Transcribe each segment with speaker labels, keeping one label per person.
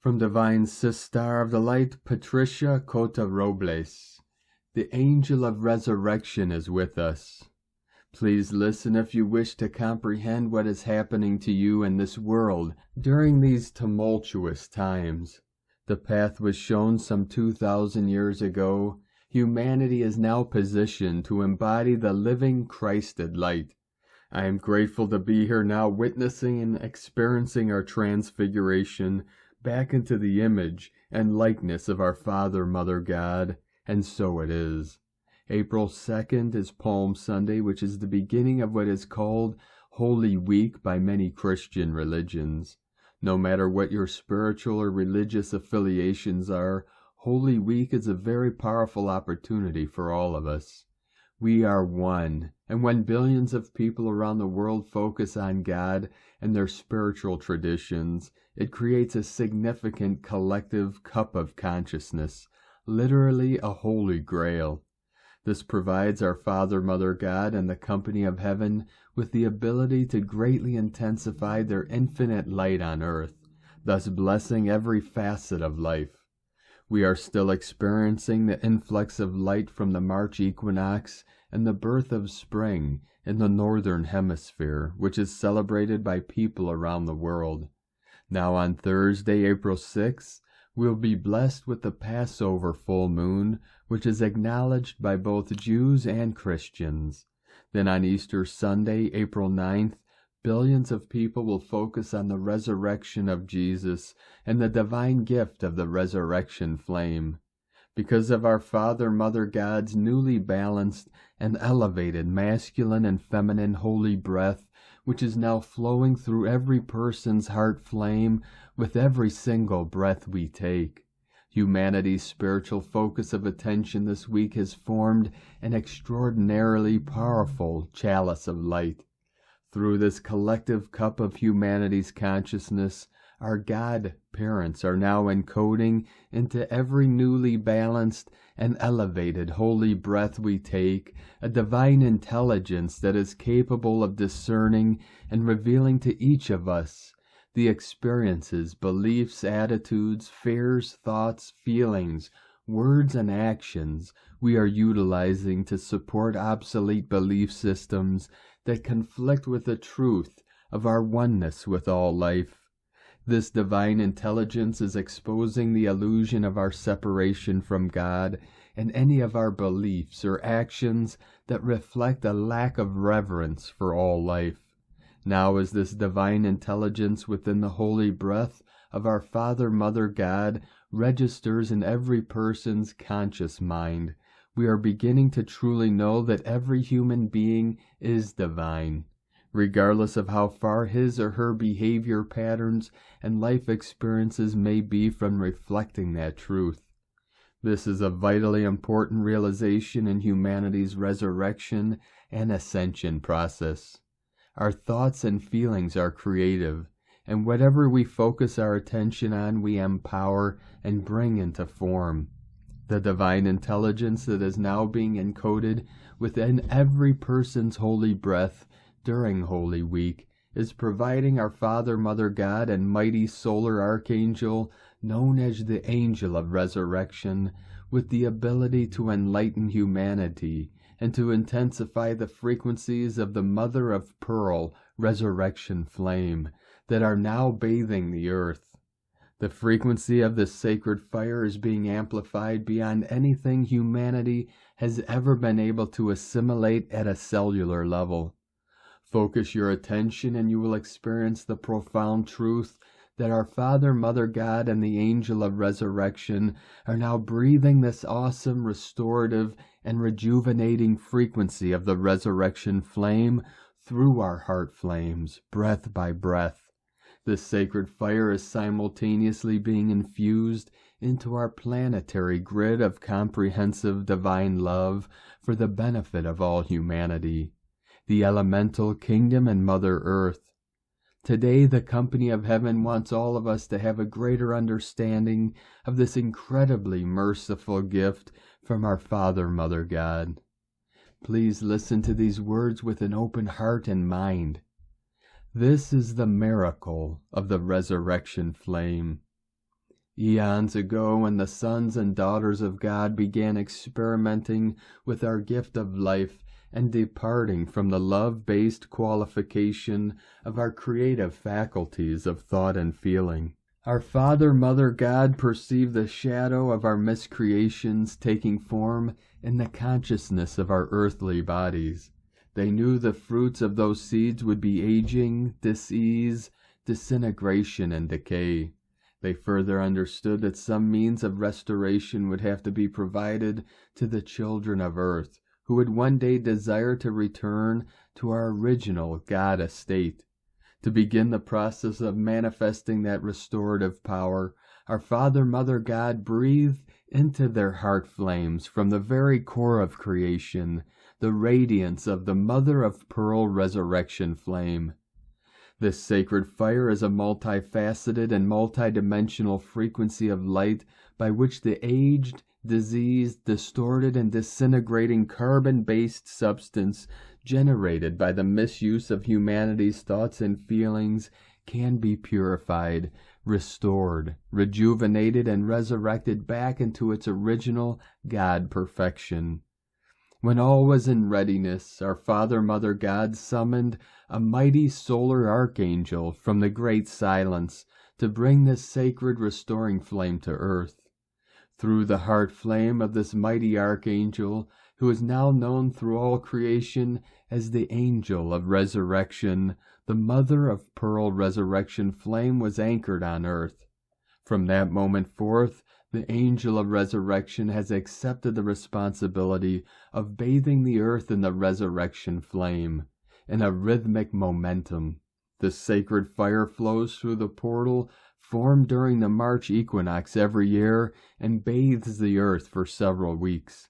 Speaker 1: From Divine Sister of the Light, Patricia Cota-Robles. The angel of resurrection is with us. Please listen if you wish to comprehend what is happening to you in this world during these tumultuous times. The path was shown some 2,000 years ago. Humanity is now positioned to embody the living Christed light. I am grateful to be here now, witnessing and experiencing our transfiguration back into the image and likeness of our Father, Mother, God, and so it is. April 2nd is Palm Sunday, which is the beginning of what is called Holy Week by many Christian religions. No matter what your spiritual or religious affiliations are, Holy Week is a very powerful opportunity for all of us. We are one, and when billions of people around the world focus on God and their spiritual traditions, it creates a significant collective cup of consciousness, literally a holy grail. This provides our Father, Mother, God, and the company of heaven with the ability to greatly intensify their infinite light on earth, thus blessing every facet of life. We are still experiencing the influx of light from the March equinox and the birth of spring in the northern hemisphere, which is celebrated by people around the world. Now on Thursday, April 6th, we'll be blessed with the Passover full moon, which is acknowledged by both Jews and Christians. Then on Easter Sunday, April 9th, billions of people will focus on the resurrection of Jesus and the divine gift of the resurrection flame. Because of our Father, Mother, God's newly balanced and elevated masculine and feminine holy breath, which is now flowing through every person's heart flame with every single breath we take. Humanity's spiritual focus of attention this week has formed an extraordinarily powerful chalice of light. Through this collective cup of humanity's consciousness, our God parents are now encoding into every newly balanced and elevated holy breath we take a divine intelligence that is capable of discerning and revealing to each of us the experiences, beliefs, attitudes, fears, thoughts, feelings, words, and actions we are utilizing to support obsolete belief systems that conflict with the truth of our oneness with all life. This divine intelligence is exposing the illusion of our separation from God and any of our beliefs or actions that reflect a lack of reverence for all life. Now as this divine intelligence within the holy breath of our Father, Mother, God registers in every person's conscious mind, we are beginning to truly know that every human being is divine, regardless of how far his or her behavior patterns and life experiences may be from reflecting that truth. This is a vitally important realization in humanity's resurrection and ascension process. Our thoughts and feelings are creative, and whatever we focus our attention on, we empower and bring into form. The divine intelligence that is now being encoded within every person's holy breath during Holy Week is providing our Father, Mother, God, and mighty solar archangel, known as the Angel of Resurrection, with the ability to enlighten humanity and to intensify the frequencies of the Mother of Pearl resurrection flame that are now bathing the earth. The frequency of this sacred fire is being amplified beyond anything humanity has ever been able to assimilate at a cellular level. Focus your attention and you will experience the profound truth that our Father, Mother, God, and the Angel of Resurrection are now breathing this awesome, restorative, and rejuvenating frequency of the resurrection flame through our heart flames, breath by breath. This sacred fire is simultaneously being infused into our planetary grid of comprehensive divine love for the benefit of all humanity, the elemental kingdom and Mother Earth. Today, the company of heaven wants all of us to have a greater understanding of this incredibly merciful gift from our Father, Mother, God. Please listen to these words with an open heart and mind. This is the miracle of the resurrection flame. Eons ago, when the sons and daughters of God began experimenting with our gift of life and departing from the love-based qualification of our creative faculties of thought and feeling, our Father, Mother God perceived the shadow of our miscreations taking form in the consciousness of our earthly bodies. They knew the fruits of those seeds would be aging, disease, disintegration, and decay. They further understood that some means of restoration would have to be provided to the children of earth, who would one day desire to return to our original God estate. To begin the process of manifesting that restorative power, our Father, Mother God breathed into their heart flames from the very core of creation the radiance of the mother of pearl resurrection flame. This sacred fire is a multifaceted and multidimensional frequency of light by which the aged, diseased, distorted, and disintegrating carbon-based substance generated by the misuse of humanity's thoughts and feelings can be purified, restored, rejuvenated, and resurrected back into its original God perfection. When all was in readiness, our Father, Mother God summoned a mighty solar archangel from the great silence to bring this sacred restoring flame to earth. Through the heart flame of this mighty archangel, who is now known through all creation as the Angel of Resurrection, the mother of pearl resurrection flame was anchored on earth. From that moment forth, the Angel of Resurrection has accepted the responsibility of bathing the earth in the resurrection flame, in a rhythmic momentum. The sacred fire flows through the portal formed during the March equinox every year and bathes the earth for several weeks.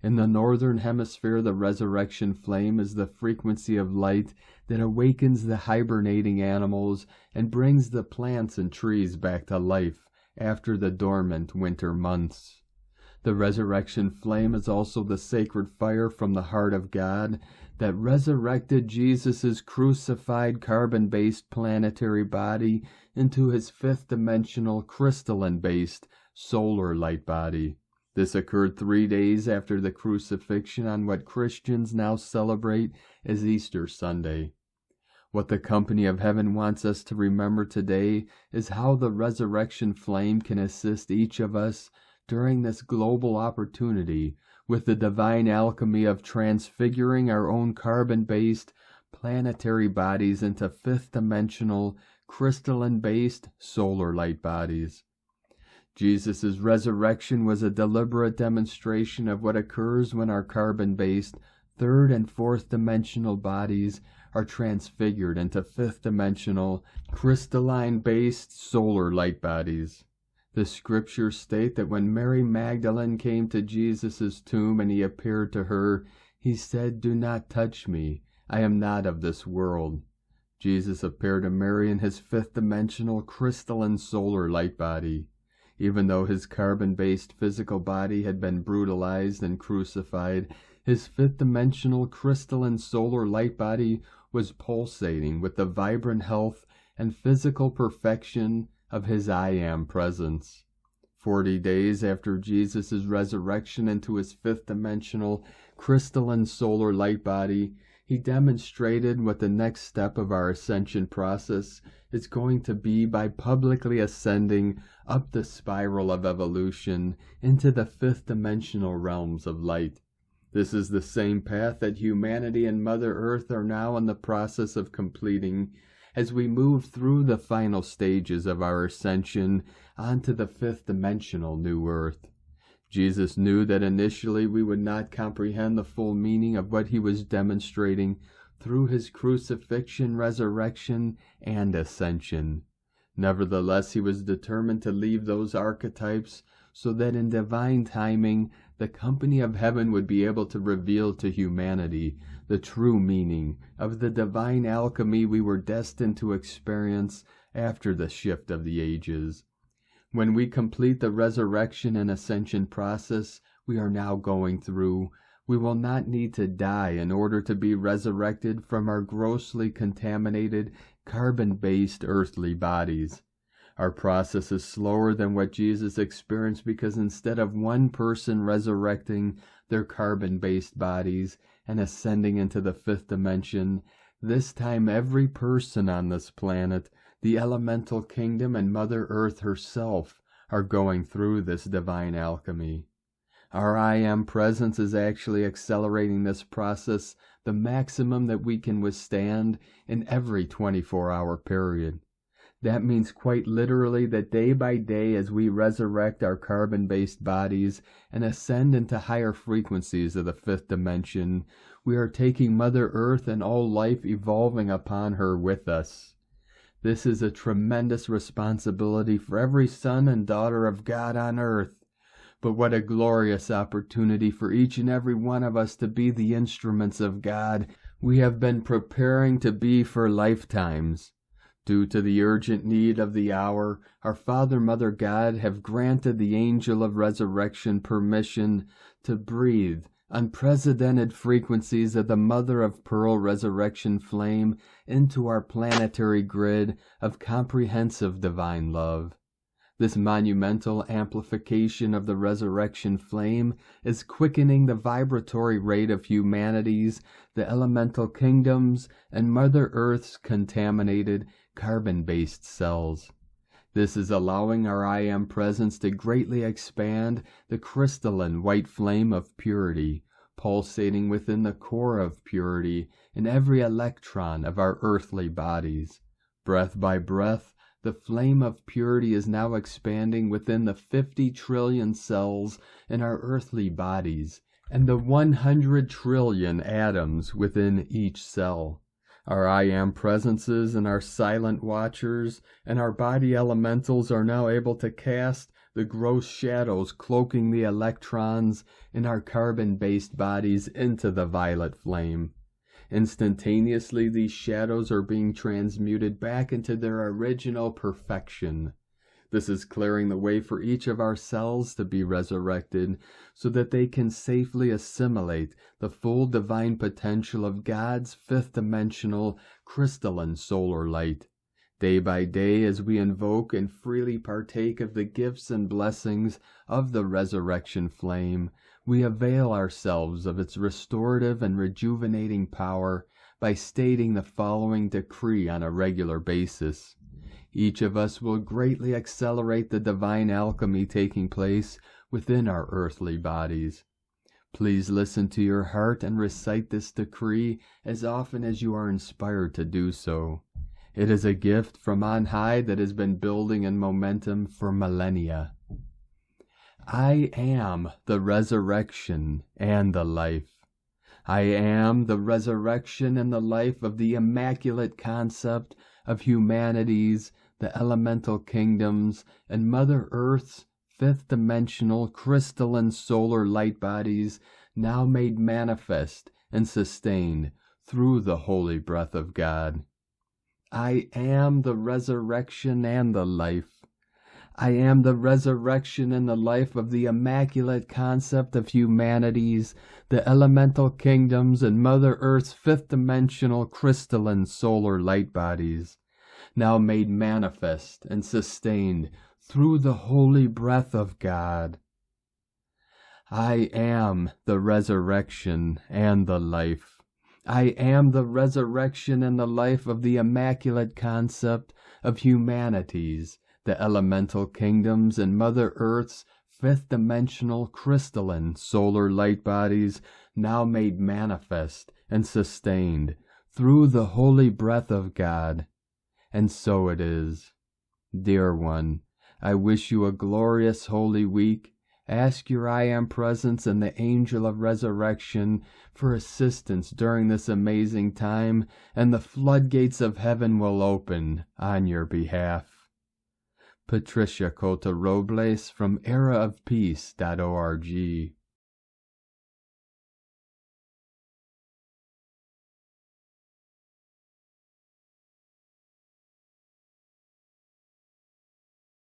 Speaker 1: In the northern hemisphere, the resurrection flame is the frequency of light that awakens the hibernating animals and brings the plants and trees back to life after the dormant winter months. The resurrection flame is also the sacred fire from the heart of God that resurrected Jesus' crucified carbon-based planetary body into his fifth-dimensional crystalline-based solar light body. This occurred 3 days after the crucifixion on what Christians now celebrate as Easter Sunday. What the company of heaven wants us to remember today is how the resurrection flame can assist each of us during this global opportunity with the divine alchemy of transfiguring our own carbon-based planetary bodies into fifth-dimensional, crystalline-based solar light bodies. Jesus' resurrection was a deliberate demonstration of what occurs when our carbon-based third and fourth dimensional bodies are transfigured into fifth-dimensional, crystalline-based solar light bodies. The scriptures state that when Mary Magdalene came to Jesus' tomb and he appeared to her, he said, "Do not touch me, I am not of this world." Jesus appeared to Mary in his fifth-dimensional, crystalline solar light body. Even though his carbon-based physical body had been brutalized and crucified, his fifth-dimensional crystalline solar light body was pulsating with the vibrant health and physical perfection of his I Am presence. 40 days after Jesus' resurrection into his fifth-dimensional crystalline solar light body, he demonstrated what the next step of our ascension process is going to be by publicly ascending up the spiral of evolution into the fifth-dimensional realms of light. This is the same path that humanity and Mother Earth are now in the process of completing as we move through the final stages of our ascension onto the fifth-dimensional new Earth. Jesus knew that initially we would not comprehend the full meaning of what he was demonstrating through his crucifixion, resurrection, and ascension. Nevertheless, he was determined to leave those archetypes so that in divine timing, the company of heaven would be able to reveal to humanity the true meaning of the divine alchemy we were destined to experience after the shift of the ages. When we complete the resurrection and ascension process we are now going through, we will not need to die in order to be resurrected from our grossly contaminated, carbon-based earthly bodies. Our process is slower than what Jesus experienced because instead of one person resurrecting their carbon-based bodies and ascending into the fifth dimension, this time every person on this planet, the elemental kingdom, and Mother Earth herself are going through this divine alchemy. Our I Am presence is actually accelerating this process the maximum that we can withstand in every 24-hour period. That means quite literally that day by day as we resurrect our carbon-based bodies and ascend into higher frequencies of the fifth dimension, we are taking Mother Earth and all life evolving upon her with us. This is a tremendous responsibility for every son and daughter of God on earth. But what a glorious opportunity for each and every one of us to be the instruments of God we have been preparing to be for lifetimes. Due to the urgent need of the hour, our Father, Mother God have granted the angel of resurrection permission to breathe unprecedented frequencies of the Mother of Pearl resurrection flame into our planetary grid of comprehensive divine love. This monumental amplification of the resurrection flame is quickening the vibratory rate of humanity's, the elemental kingdoms, and Mother Earth's contaminated carbon-based cells. This is allowing our I Am presence to greatly expand the crystalline white flame of purity, pulsating within the core of purity in every electron of our earthly bodies. Breath by breath, the flame of purity is now expanding within the 50 trillion cells in our earthly bodies and the 100 trillion atoms within each cell. Our I Am presences and our silent watchers and our body elementals are now able to cast the gross shadows cloaking the electrons in our carbon-based bodies into the violet flame. Instantaneously, these shadows are being transmuted back into their original perfection. This is clearing the way for each of our cells to be resurrected so that they can safely assimilate the full divine potential of God's fifth-dimensional crystalline solar light. Day by day, as we invoke and freely partake of the gifts and blessings of the resurrection flame, we avail ourselves of its restorative and rejuvenating power by stating the following decree on a regular basis. Each of us will greatly accelerate the divine alchemy taking place within our earthly bodies. Please listen to your heart and recite this decree as often as you are inspired to do so. It is a gift from on high that has been building in momentum for millennia. I am the resurrection and the life. I am the resurrection and the life of the immaculate concept of humanity's, the elemental kingdoms, and Mother Earth's fifth-dimensional crystalline solar light bodies now made manifest and sustained through the holy breath of God. I am the resurrection and the life. I am the resurrection and the life of the immaculate concept of humanity's, the elemental kingdoms, and Mother Earth's fifth-dimensional crystalline solar light bodies, now made manifest and sustained through the holy breath of God. I am the resurrection and the life. I am the resurrection and the life of the immaculate concept of humanity's, the elemental kingdoms, and Mother Earth's fifth-dimensional crystalline solar light bodies now made manifest and sustained through the holy breath of God. And so it is. Dear one, I wish you a glorious Holy Week. Ask your I Am presence and the angel of resurrection for assistance during this amazing time, and the floodgates of heaven will open on your behalf. Patricia Cota-Robles from eraofpeace.org